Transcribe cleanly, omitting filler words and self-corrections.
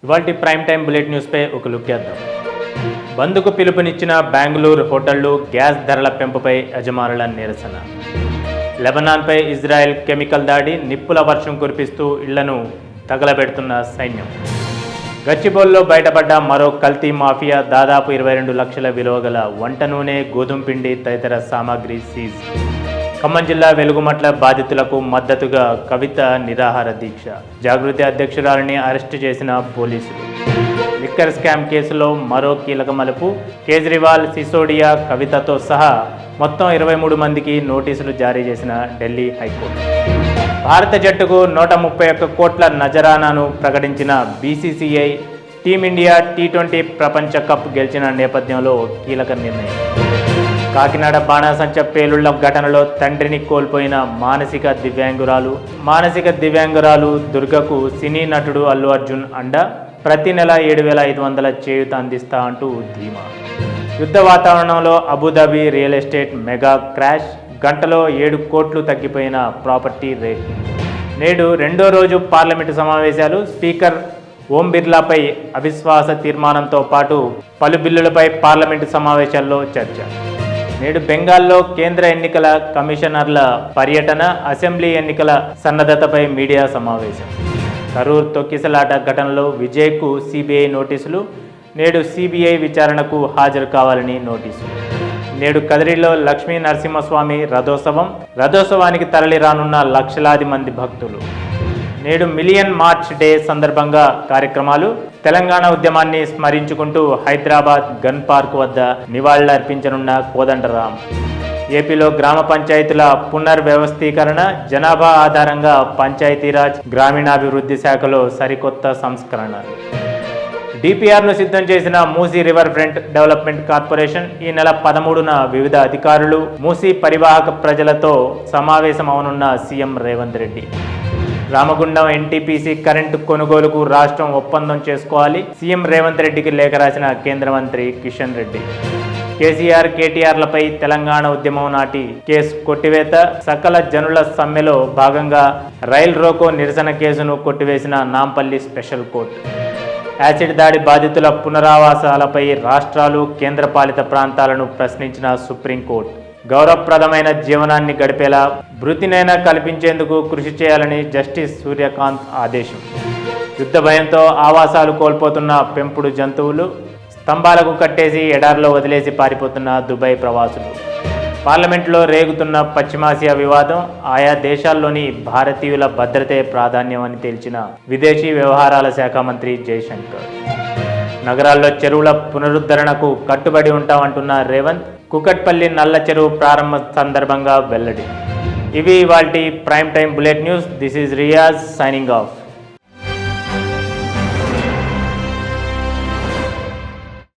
ఇవాల్టి prime time bullet న్యూస్పై ఒక look చేద్దాం. బంద్కు పిలుపునిచ్చిన బెంగళూరు హోటళ్లు, గ్యాస్ ధరల పెంపుపై యజమానుల నిరసన. లెబనాన్పై ఇజ్రాయెల్ కెమికల్ దాడి, నిప్పుల వర్షం కురిపిస్తూ ఇళ్లను తగలబెడుతున్న సైన్యం. గచ్చిబౌలిలో బయటపడ్డ మరో కల్తీ మాఫియా, దాదాపు 22 లక్షల విలువ గల వంట నూనె, గోధుమ పిండి తదితర సామాగ్రి సీజ్. ఖమ్మం జిల్లా వెలుగుమట్ల బాధితులకు మద్దతుగా కవిత నిరాహార దీక్ష. జాగృతి అధ్యక్షురాలిని అరెస్టు చేసిన పోలీసులు. లిక్కర్ స్కామ్ కేసులో మరో కీలక మలుపు. కేజ్రీవాల్, సిసోడియా, కవితతో సహా మొత్తం 23 మందికి నోటీసులు జారీ చేసిన ఢిల్లీ హైకోర్టు. భారత జట్టుకు 131 కోట్ల నజరానాను ప్రకటించిన బీసీసీఐ. టీమిండియా టీ20 ప్రపంచ కప్ గెలిచిన నేపథ్యంలో కీలక నిర్ణయం. కాకినాడ బాణాసంచ పేలుళ్ల ఘటనలో తండ్రిని కోల్పోయిన మానసిక దివ్యాంగురాలు దుర్గకు సినీ నటుడు అల్లు అర్జున్ అండ. ప్రతి నెల 7,500 చేయూత అందిస్తా అంటూ ధీమా. యుద్ధ వాతావరణంలో Abu Dhabi real estate mega crash. గంటలో 7 కోట్లు తగ్గిపోయిన ప్రాపర్టీ రేట్. నేడు రెండో రోజు పార్లమెంటు సమావేశాలు. స్పీకర్ ఓం బిర్లాపై అవిశ్వాస తీర్మానంతో పాటు పలు బిల్లులపై పార్లమెంటు సమావేశాల్లో చర్చ. నేడు బెంగాల్లో కేంద్ర ఎన్నికల కమిషనర్ల పర్యటన. అసెంబ్లీ ఎన్నికల సన్నద్ధతపై మీడియా సమావేశం. కరూర్ తొక్కిసలాట ఘటనలో విజయ్కు సిబిఐ నోటీసులు. నేడు సిబిఐ విచారణకు హాజరు కావాలని నోటీసులు. నేడు కదిరిలో లక్ష్మీ నరసింహస్వామి రథోత్సవానికి తరలి రానున్న లక్షలాది మంది భక్తులు. నేడు మిలియన్ మార్చ్ డే సందర్భంగా కార్యక్రమాలు. తెలంగాణ ఉద్యమాన్ని స్మరించుకుంటూ హైదరాబాద్ గన్ పార్క్ వద్ద నివాళులర్పించనున్న కోదండరాం. ఏపీలో గ్రామ పంచాయతీల పునర్వ్యవస్థీకరణ. జనాభా ఆధారంగా పంచాయతీరాజ్ గ్రామీణాభివృద్ధి శాఖలో సరికొత్త సంస్కరణలు. డిపిఆర్ను సిద్ధం చేసిన Musi river front development corporation. ఈ నెల 13న వివిధ అధికారులు, మూసీ పరివాహక ప్రజలతో సమావేశం అవనున్న CM Revanth Reddy. Ramagundam NTPC current కొనుగోలుకు రాష్ట్రం ఒప్పందం చేసుకోవాలి. సీఎం రేవంత్ రెడ్డికి లేఖ రాసిన కేంద్ర మంత్రి కిషన్ రెడ్డి. కేసీఆర్, కేటీఆర్లపై తెలంగాణ ఉద్యమం నాటి కేసు కొట్టివేత. సకల జనుల సమ్మెలో భాగంగా రైల్ రోకో నిరసన కేసును కొట్టివేసిన నాంపల్లి స్పెషల్ కోర్టు. యాసిడ్ దాడి బాధితుల పునరావాసాలపై రాష్ట్రాలు, కేంద్రపాలిత ప్రాంతాలను ప్రశ్నించిన సుప్రీంకోర్టు. గౌరవప్రదమైన జీవనాన్ని గడిపేలా భృతినైనా కల్పించేందుకు కృషి చేయాలని జస్టిస్ సూర్యకాంత్ ఆదేశం. యుద్ధ భయంతో ఆవాసాలు కోల్పోతున్న పెంపుడు జంతువులు. స్తంభాలకు కట్టేసి ఎడారిలో వదిలేసి పారిపోతున్న దుబాయ్ ప్రవాసులు. పార్లమెంట్లో రేగుతున్న పశ్చిమాసియా వివాదం. ఆయా దేశాల్లోని భారతీయుల భద్రతే ప్రాధాన్యం అని తేల్చిన విదేశీ వ్యవహారాల శాఖ మంత్రి జయశంకర్. నగరాల్లో చెరువుల పునరుద్ధరణకు కట్టుబడి ఉంటామంటున్న రేవంత్. కుకట్పల్లి నల్ల చెరువు ప్రారంభ సందర్భంగా వెల్లడి. ఇవి ఇవాల్టి prime time bullet news. This is Riyaz signing off.